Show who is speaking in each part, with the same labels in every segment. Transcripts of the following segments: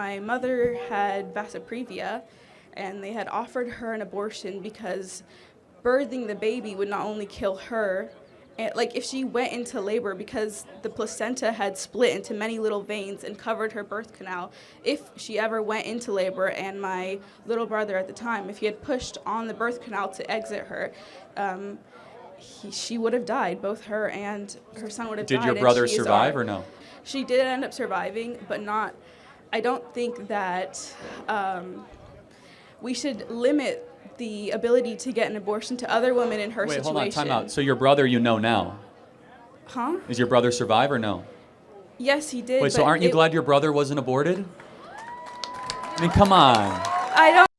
Speaker 1: my mother had vasoprevia, and they had offered her an abortion because birthing the baby would not only kill her, and, like if she went into labor, because the placenta had split into many little veins and covered her birth canal, if she ever went into labor, and my little brother at the time, if he had pushed on the birth canal to exit her, she would have died. Both her and her son would have died.
Speaker 2: Did your brother survive or no?
Speaker 1: She did end up surviving, but not. I don't think that we should limit the ability to get an abortion to other women in her situation.
Speaker 2: Wait, hold on, time out. So your brother you know now?
Speaker 1: Huh?
Speaker 2: Is your brother survive or no?
Speaker 1: Yes, he did.
Speaker 2: Wait, so aren't you glad your brother wasn't aborted? I mean, come on.
Speaker 1: I don't.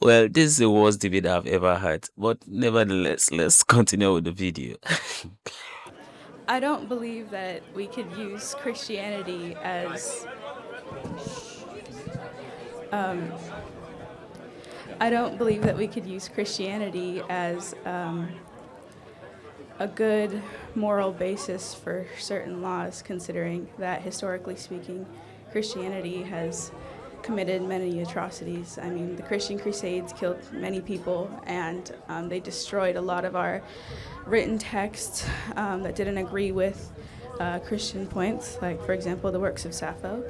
Speaker 3: Well, this is the worst debate I've ever had. But nevertheless, let's continue with the video.
Speaker 1: I don't believe that we could use Christianity as I don't believe that we could use Christianity as a good moral basis for certain laws, considering that historically speaking, Christianity has committed many atrocities. I mean, the Christian Crusades killed many people, and they destroyed a lot of our written texts that didn't agree with Christian points, like, for example, the works of Sappho.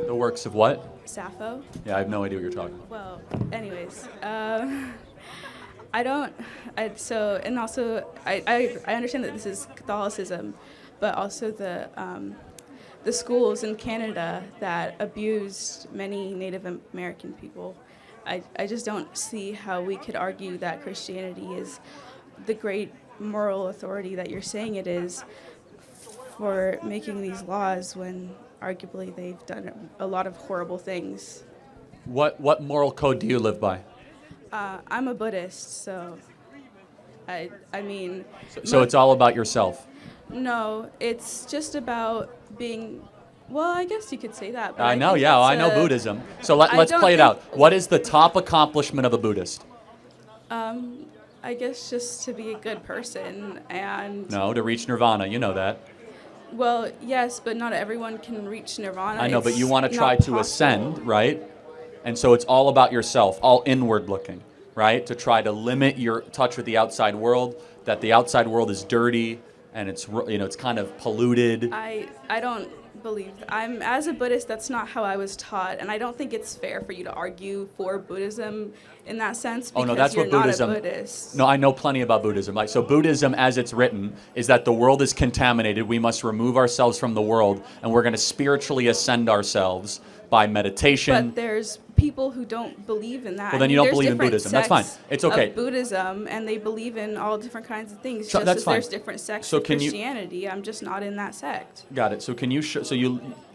Speaker 2: The works of what?
Speaker 1: Sappho.
Speaker 2: Yeah, I have no idea what you're talking about.
Speaker 1: Well, anyways, I understand that this is Catholicism, but also the schools in Canada that abused many Native American people. I just don't see how we could argue that Christianity is the great moral authority that you're saying it is for making these laws when arguably they've done a lot of horrible things.
Speaker 2: What moral code do you live by?
Speaker 1: I'm a Buddhist, so I mean...
Speaker 2: So it's all about yourself?
Speaker 1: No, it's just about being... Well, I guess you could say that. But
Speaker 2: I know, yeah, I know Buddhism. So let's play it out. What is the top accomplishment of a Buddhist?
Speaker 1: I guess just to be a good person and...
Speaker 2: No, to reach nirvana, you know that.
Speaker 1: Well, yes, but not everyone can reach nirvana.
Speaker 2: I know, but you want to try to ascend, right? And so it's all about yourself, all inward looking, right? To try to limit your touch with the outside world, that the outside world is dirty and it's, you know, it's kind of polluted.
Speaker 1: I don't believe as a Buddhist, that's not how I was taught, and I don't think it's fair for you to argue for Buddhism in that sense because
Speaker 2: no, that's
Speaker 1: you're
Speaker 2: what Buddhism,
Speaker 1: not a Buddhist.
Speaker 2: No, I know plenty about Buddhism. Like, so Buddhism, as it's written, is that the world is contaminated. We must remove ourselves from the world, and we're going to spiritually ascend ourselves by meditation.
Speaker 1: But there's people who don't believe in that.
Speaker 2: Well, then you don't believe in Buddhism. That's fine. It's okay.
Speaker 1: Of Buddhism, and they believe in all different kinds of things.
Speaker 2: So,
Speaker 1: just
Speaker 2: that's
Speaker 1: as
Speaker 2: fine.
Speaker 1: There's different sects of Christianity. I'm just not in that sect.
Speaker 2: Got it. So can you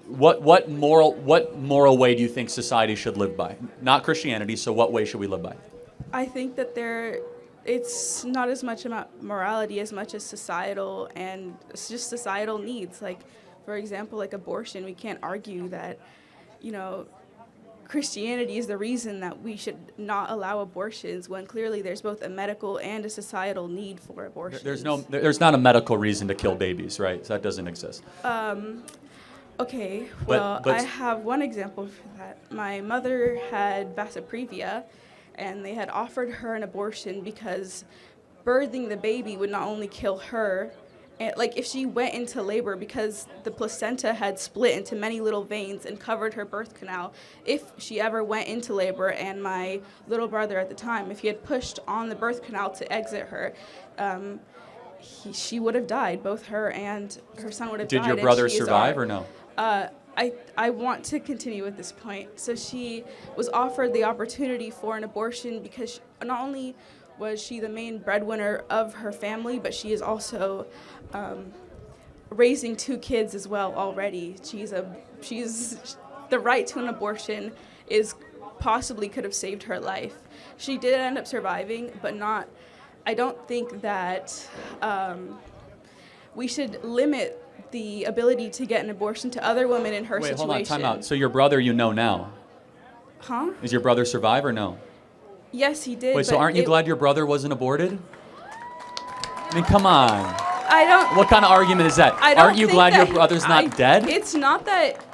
Speaker 2: what moral way do you think society should live by? Not Christianity. So what way should we live by?
Speaker 1: I think that it's not as much about morality as much as societal, and it's just societal needs. Like, for example, like abortion. We can't argue that, you know, Christianity is the reason that we should not allow abortions when clearly there's both a medical and a societal need for abortions.
Speaker 2: There's not a medical reason to kill babies, right? So that doesn't exist.
Speaker 1: Okay, well, I have one example for that. My mother had vasoprevia, and they had offered her an abortion because birthing the baby would not only kill her, and, like if she went into labor, because the placenta had split into many little veins and covered her birth canal, if she ever went into labor, and my little brother at the time, if he had pushed on the birth canal to exit her, she would have died. Both her and her son would have died.
Speaker 2: Did your brother survive or no?
Speaker 1: I want to continue with this point. So she was offered the opportunity for an abortion because not only was she the main breadwinner of her family, but she is also raising 2 kids as well already. The right to an abortion is possibly could have saved her life. She did end up surviving, but not. I don't think that we should limit the ability to get an abortion to other women in her situation.
Speaker 2: Wait, hold on, time out. So your brother you know now?
Speaker 1: Huh?
Speaker 2: Is your brother survive or no?
Speaker 1: Yes, he did.
Speaker 2: Wait, so aren't you glad your brother wasn't aborted? I mean, come on.
Speaker 1: I don't...
Speaker 2: What kind of argument is that? Aren't you glad your brother's not dead?
Speaker 1: It's not that...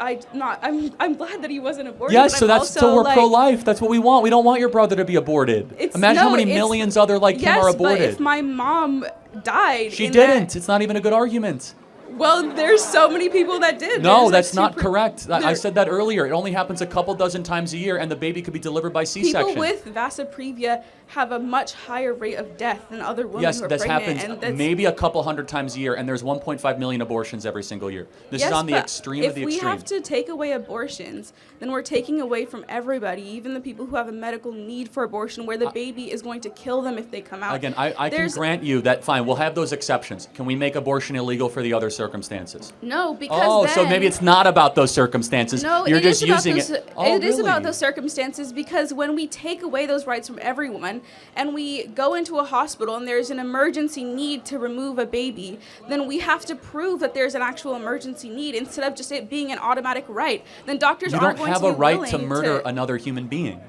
Speaker 1: I'm glad that he wasn't aborted.
Speaker 2: Yes,
Speaker 1: but
Speaker 2: so
Speaker 1: I'm
Speaker 2: that's
Speaker 1: also,
Speaker 2: so we're
Speaker 1: like,
Speaker 2: pro-life. That's what we want. We don't want your brother to be aborted. Imagine how many millions other like him are aborted.
Speaker 1: Yes, but if my mom died,
Speaker 2: She didn't. It's not even a good argument.
Speaker 1: Well, there's so many people that did.
Speaker 2: No,
Speaker 1: There's
Speaker 2: that's not correct. I said that earlier. It only happens a couple dozen times a year, and the baby could be delivered by C-section.
Speaker 1: People with vasa previa have a much higher rate of death than other women
Speaker 2: yes,
Speaker 1: who are
Speaker 2: this
Speaker 1: pregnant.
Speaker 2: happens maybe a couple hundred times a year, and there's 1.5 million abortions every single year. This is on the extreme of the extreme.
Speaker 1: If we have to take away abortions, then we're taking away from everybody, even the people who have a medical need for abortion, where the baby is going to kill them if they come out.
Speaker 2: Again, I can grant you that, fine, we'll have those exceptions. Can we make abortion illegal for the other circumstances?
Speaker 1: No, because
Speaker 2: so maybe it's not about those circumstances.
Speaker 1: No,
Speaker 2: You're just using it.
Speaker 1: It is about those circumstances, because when we take away those rights from everyone and we go into a hospital and there's an emergency need to remove a baby, then we have to prove that there's an actual emergency need instead of just it being an automatic right. Then doctors aren't going to be willing to...
Speaker 2: You don't have a right to murder another human being.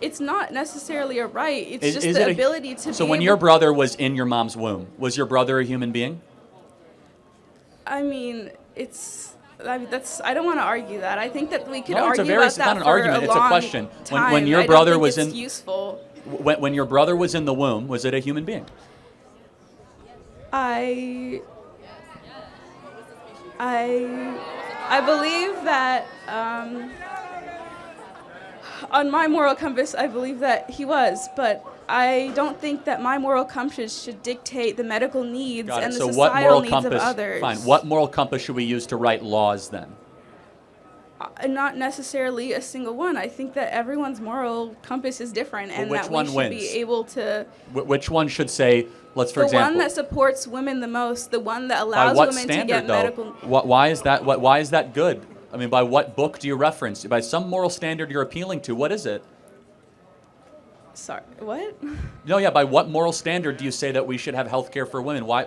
Speaker 1: It's not necessarily a right. It's just the ability to
Speaker 2: So when your brother was in your mom's womb, was your brother a human being?
Speaker 1: I mean, I don't want to argue that. I think that we could
Speaker 2: argue
Speaker 1: about that
Speaker 2: it's not an argument, it's a question.
Speaker 1: Time.
Speaker 2: When your brother was
Speaker 1: in useful.
Speaker 2: When your brother was in the womb, was it a human being?
Speaker 1: I believe that on my moral compass, I believe that he was, but I don't think that my moral compass should dictate the medical needs and the societal needs of others.
Speaker 2: Fine. What moral compass should we use to write laws then?
Speaker 1: Not necessarily a single one. I think that everyone's moral compass is different, and that we should be able to...
Speaker 2: Which one should say, for example...
Speaker 1: The one that supports women the most, the one that allows women to get medical...
Speaker 2: Why is that good? I mean, by what book do you reference? By some moral standard you're appealing to. What is it?
Speaker 1: Sorry, what?
Speaker 2: No, yeah, by what moral standard do you say that we should have health care for women? Why?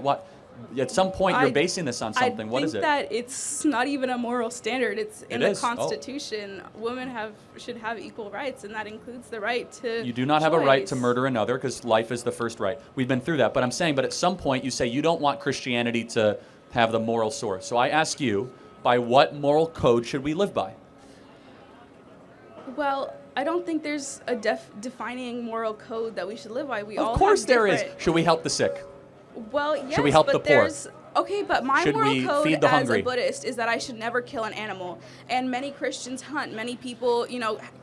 Speaker 2: At some point, you're basing this on something. What is it?
Speaker 1: I think that it's not even a moral standard. It's in the Constitution. Women should have equal rights, and that includes the right to
Speaker 2: You do not have a right to murder another, because life is the first right. We've been through that. But I'm saying, at some point, you say you don't want Christianity to have the moral source. So I ask you, by what moral code should we live by?
Speaker 1: Well, I don't think there's a defining moral code that we should live by.
Speaker 2: Of course there is. Should we help the sick?
Speaker 1: Well, yes,
Speaker 2: should we help the poor?
Speaker 1: Okay, but my moral code as
Speaker 2: hungry?
Speaker 1: A Buddhist is that I should never kill an animal. And many Christians hunt. Many people,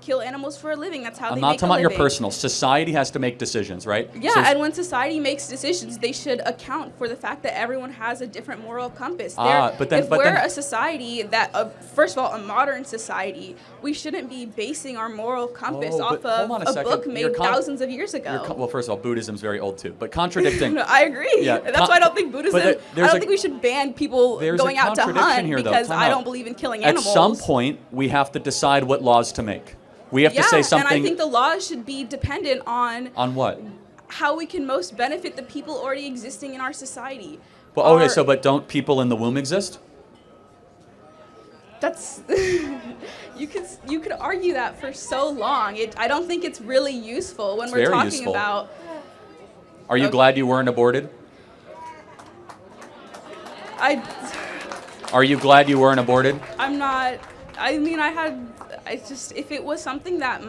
Speaker 1: kill animals for a living. That's how they make a living.
Speaker 2: I'm not talking about your personal. Society has to make decisions, right?
Speaker 1: Yeah, and when society makes decisions, they should account for the fact that everyone has a different moral compass. If we're a society that, first of all, a modern society, we shouldn't be basing our moral compass off of a book made thousands of years ago.
Speaker 2: Well, first of all, Buddhism's very old too. But contradicting.
Speaker 1: No, I agree. Yeah, that's why I don't think Buddhism... I don't think we should ban people going out to hunt because I don't believe in killing animals.
Speaker 2: At some point, we have to decide what laws to make. We have to say something...
Speaker 1: and I think the laws should be dependent on...
Speaker 2: On what?
Speaker 1: How we can most benefit the people already existing in our society.
Speaker 2: Well, okay, but don't people in the womb exist?
Speaker 1: That's... you could argue that for so long. I don't think it's really useful when we're talking about...
Speaker 2: Are you glad you weren't aborted? Are you glad you weren't aborted?
Speaker 1: I'm not. I mean, if it was something that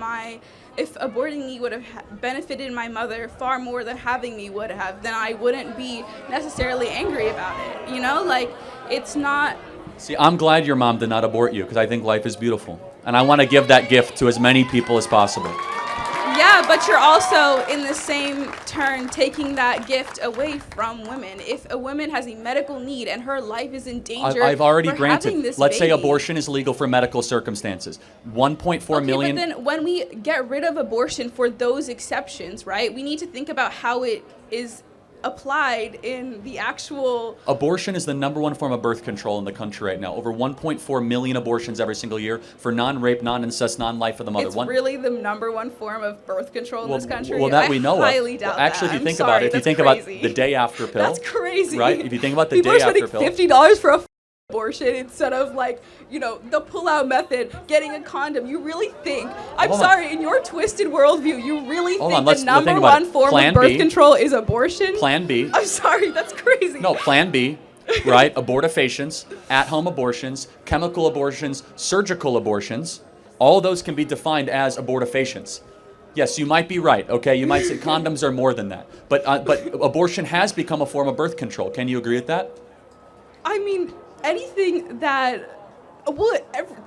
Speaker 1: if aborting me would have benefited my mother far more than having me would have, then I wouldn't be necessarily angry about it. It's not.
Speaker 2: See, I'm glad your mom did not abort you, because I think life is beautiful. And I want to give that gift to as many people as possible.
Speaker 1: Yeah, but you're also, in the same turn, taking that gift away from women. If a woman has a medical need and her life is in danger,
Speaker 2: I've already granted.
Speaker 1: Having this
Speaker 2: Let's
Speaker 1: baby.
Speaker 2: say abortion is legal for medical circumstances. 1.4 million.
Speaker 1: But then when we get rid of abortion for those exceptions, right, we need to think about how it is applied in the actual...
Speaker 2: Abortion is the #1 form of birth control in the country right now. Over 1.4 million abortions every single year for non-rape, non-incest, non-life of the mother.
Speaker 1: It's really the $1 form of birth control in this country?
Speaker 2: Well, that we know of.
Speaker 1: I highly doubt
Speaker 2: actually,
Speaker 1: that.
Speaker 2: if you think about it, if you think about the day after pill...
Speaker 1: That's crazy.
Speaker 2: Right? If you think about the day after pill...
Speaker 1: People are spending $50 for a abortion instead of the pull-out method, getting a condom. You really think, in your twisted worldview, you really think the #1 form of birth control is abortion?
Speaker 2: Plan B.
Speaker 1: I'm sorry, that's crazy.
Speaker 2: No, Plan B. right? Abortifacients, at-home abortions, chemical abortions, surgical abortions, all those can be defined as abortifacients. Yes, you might be right, okay? You might say condoms are more than that. But abortion has become a form of birth control. Can you agree with that?
Speaker 1: I mean, anything that, well,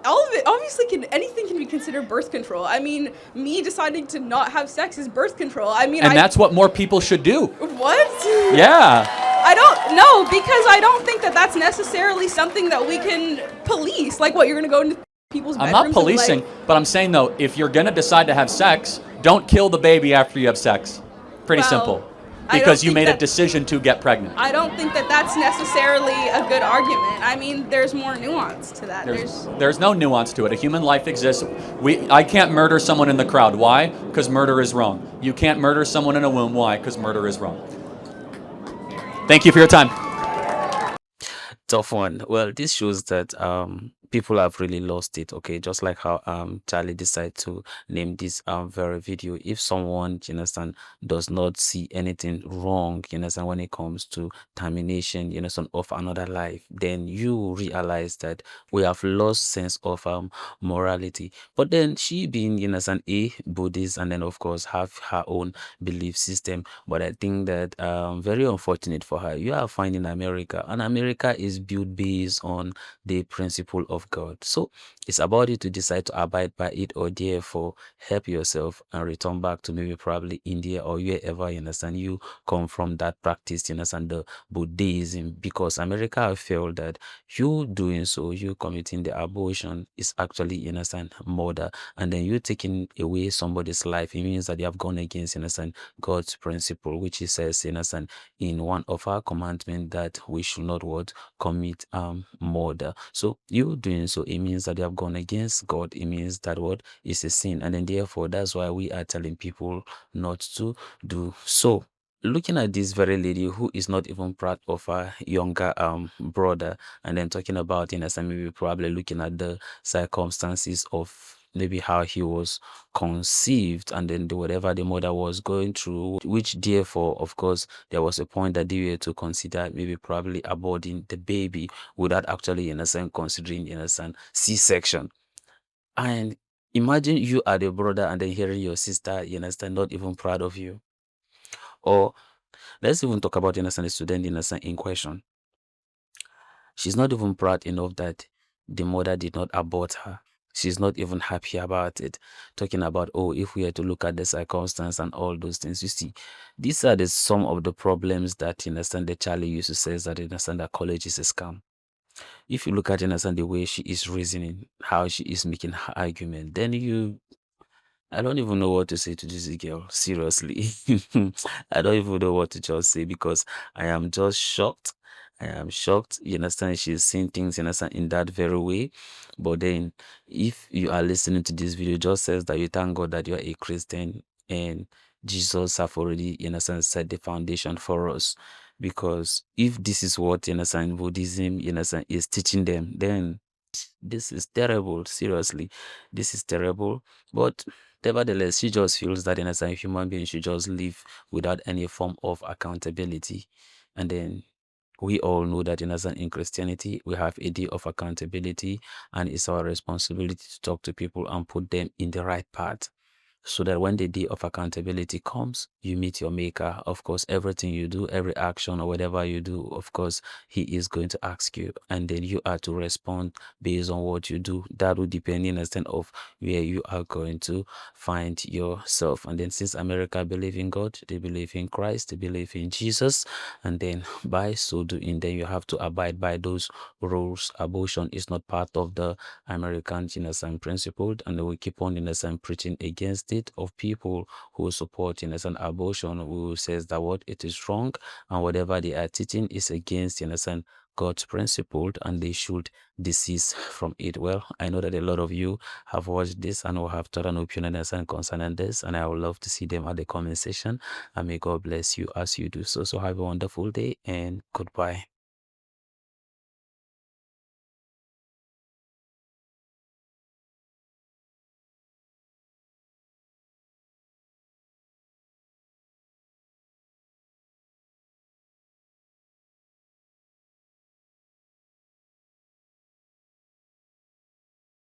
Speaker 1: all of it, obviously, anything can be considered birth control. I mean, me deciding to not have sex is birth control. I mean,
Speaker 2: and that's what more people should do.
Speaker 1: What?
Speaker 2: Yeah.
Speaker 1: I don't know, because I don't think that that's necessarily something that we can police. Like, what, you're going to go into people's bedrooms?
Speaker 2: I'm not policing, but I'm saying, though, if you're going to decide to have sex, don't kill the baby after you have sex. Pretty simple. Because you made a decision to get pregnant.
Speaker 1: I don't think that that's necessarily a good argument. I mean, there's more nuance to that.
Speaker 2: There's no nuance to it. A human life exists. I can't murder someone in the crowd. Why? Because murder is wrong. You can't murder someone in a womb. Why? Because murder is wrong. Thank you for your time.
Speaker 3: Tough one. Well, this shows that people have really lost it. Okay, just like how Charlie decided to name this very video. If someone, you understand, does not see anything wrong, you understand, when it comes to termination, you understand, of another life, then you realize that we have lost sense of morality. But then she being, you understand, a Buddhist, and then of course have her own belief system. But I think that very unfortunate for her. You are finding America, and America is built based on the principle of God. So it's about you to decide to abide by it, or therefore help yourself and return back to maybe probably India or wherever, you understand, you come from, that practice, you understand, the Buddhism. Because America felt that you doing so, you committing the abortion, is actually, you understand, murder. And then you taking away somebody's life, it means that you have gone against, you understand, God's principle, which he says, you understand, in one of our commandments, that we should not what commit murder. So you doing so, it means that you have gone against God. It means that what is a sin, and then therefore that's why we are telling people not to do so. Looking at this very lady who is not even proud of her younger brother, and then talking about, in a maybe probably looking at the circumstances of maybe how he was conceived, and then whatever the mother was going through, which therefore, of course, there was a point that they were to consider maybe probably aborting the baby without actually, in a sense, considering, in a sense, C-section. And imagine you are the brother, and then hearing your sister, you understand, not even proud of you. Or let's even talk about, you understand, the student, you understand, in question. She's not even proud enough that the mother did not abort her. She's not even happy about it. Talking about, oh, if we had to look at the circumstance and all those things, you see, these are some of the problems that, you understand, the Charlie used to say, that, you understand, that college is a scam. If you look at, you understand, the way she is reasoning, how she is making her argument, then I don't even know what to say to this girl. Seriously. I don't even know what to just say, because I am just shocked. I am shocked. You understand? She's seeing things, you understand, in that very way. But then, if you are listening to this video, it just says that you thank God that you are a Christian, and Jesus have already, you understand, set the foundation for us. Because if this is what, you understand, Buddhism, you understand, is teaching them, then this is terrible. Seriously, this is terrible. But nevertheless, she just feels that, as a human being, she just live without any form of accountability. And then we all know that, in Christianity, we have a day of accountability, and it's our responsibility to talk to people and put them in the right path, so that when the day of accountability comes, you meet your maker. Of course, everything you do, every action or whatever you do, of course, he is going to ask you, and then you are to respond based on what you do. That will depend, in a sense, of where you are going to find yourself. And then, since America believe in God, they believe in Christ, they believe in Jesus, and then by so doing, then you have to abide by those rules. Abortion is not part of the American, principle, and we keep on, preaching against it, of people who support, abortion, who says that what it is wrong, and whatever they are teaching is against, God's principle, and they should desist from it. Well, I know that a lot of you have watched this and will have thought an opinion concerning this, and I would love to see them at the comment section, and may God bless you as you do so. So have a wonderful day, and goodbye.